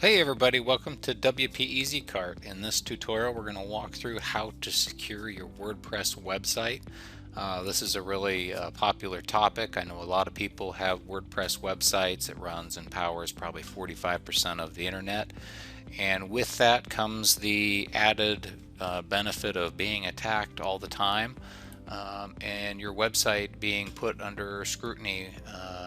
Hey everybody, welcome to WP EasyCart. In this tutorial we're going to walk through how to secure your WordPress website. This is a really popular topic. I know a lot of people have WordPress websites. It runs and powers probably 45% of the internet. And with that comes the added benefit of being attacked all the time. And your website being put under scrutiny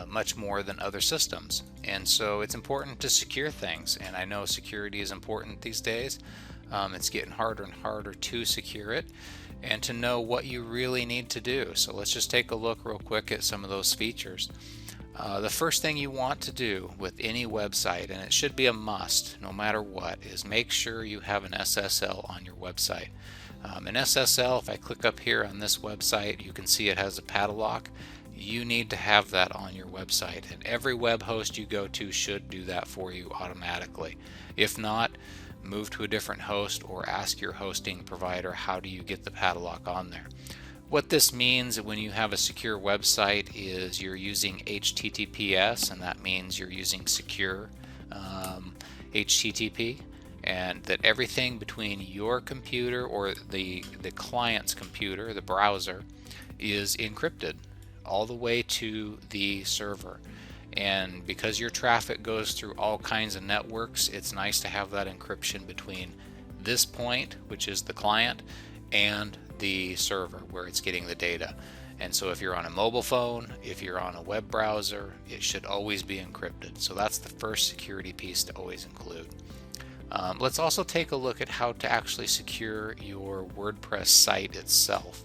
much more than other systems. And so it's important to secure things, and I know security is important these days. It's getting harder and harder to secure it and to know what you really need to do. So let's just take a look real quick at some of those features. The first thing you want to do with any website, and it should be a must no matter what, is make sure you have an SSL on your website. An SSL, if I click up here on this website, you can see it has a padlock. You need to have that on your website, and every web host you go to should do that for you automatically. If not, move to a different host or ask your hosting provider how do you get the padlock on there. What this means when you have a secure website is you're using HTTPS, and that means you're using secure HTTP, and that everything between your computer or the client's computer, the browser, is encrypted all the way to the server. And because your traffic goes through all kinds of networks, it's nice to have that encryption between this point, which is the client, and the server where it's getting the data. And so if you're on a mobile phone, if you're on a web browser, it should always be encrypted. So that's the first security piece to always include. Let's also take a look at how to actually secure your WordPress site itself.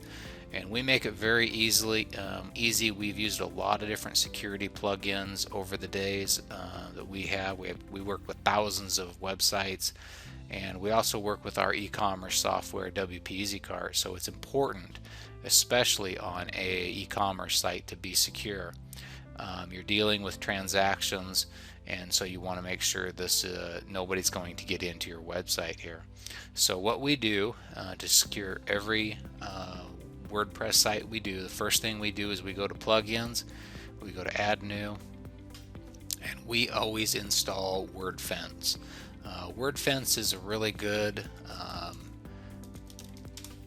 And we make it very easy. We've used a lot of different security plugins over the days that we have. We work with thousands of websites, and we also work with our e-commerce software, WP EasyCart. So it's important, especially on a e-commerce site, to be secure. You're dealing with transactions, and so you want to make sure this nobody's going to get into your website here. So what we do to secure every WordPress site we do, the first thing we do is we go to plugins, we go to add new, and we always install WordFence. WordFence is a really good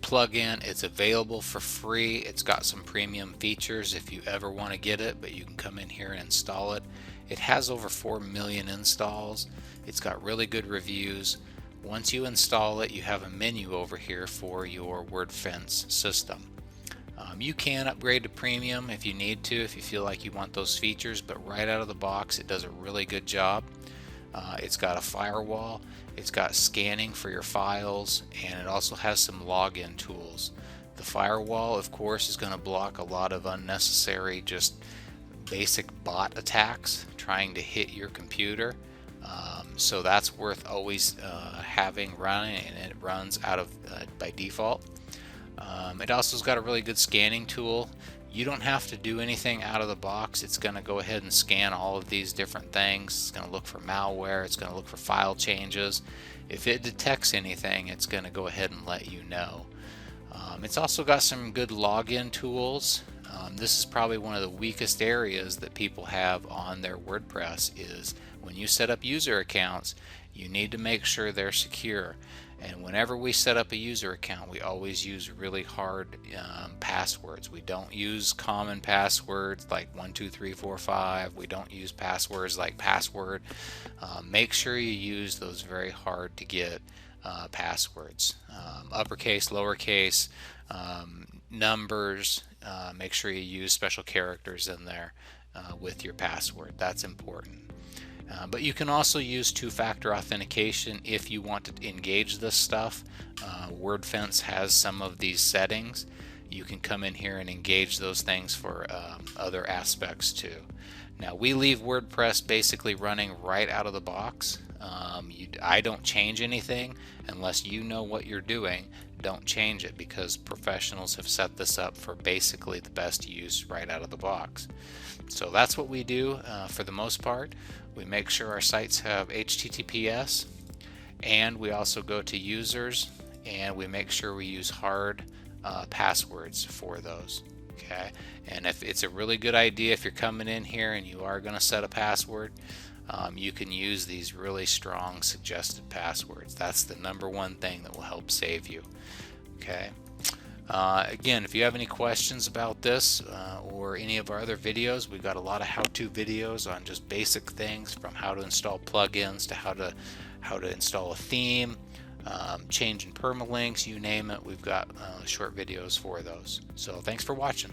plugin. It's available for free. It's got some premium features if you ever want to get it, but you can come in here and install it. It has over 4 million installs. It's got really good reviews. Once you install it, you have a menu over here for your WordFence system. You can upgrade to premium if you need to, if you feel like you want those features, but right out of the box it does a really good job. It's got a firewall, it's got scanning for your files, and it also has some login tools. The firewall, of course, is going to block a lot of unnecessary, just basic bot attacks trying to hit your computer. So that's worth always having running, and it runs out of by default. It also has got a really good scanning tool. You don't have to do anything out of the box. It's going to go ahead and scan all of these different things. It's going to look for malware. It's going to look for file changes. If it detects anything, it's going to go ahead and let you know. It's also got some good login tools. This is probably one of the weakest areas that people have on their WordPress is when you set up user accounts, you need to make sure they're secure. And whenever we set up a user account, we always use really hard passwords. We don't use common passwords like 12345. We don't use passwords like password. Make sure you use those very hard to get passwords. Uppercase, lowercase, numbers. Make sure you use special characters in there with your password. That's important. But you can also use two-factor authentication if you want to engage this stuff. WordFence has some of these settings. You can come in here and engage those things for other aspects too. Now we leave WordPress basically running right out of the box. I don't change anything unless you know what you're doing. Don't change it because professionals have set this up for basically the best use right out of the box. So that's what we do for the most part. We make sure our sites have HTTPS, and we also go to users, and we make sure we use hard passwords for those. Okay, and if it's a really good idea if you're coming in here and you are going to set a password, you can use these really strong suggested passwords. That's the #1 thing that will help save you. Okay. Again, if you have any questions about this or any of our other videos, we've got a lot of how-to videos on just basic things, from how to install plugins to how to install a theme, changing permalinks, you name it. We've got short videos for those. So thanks for watching.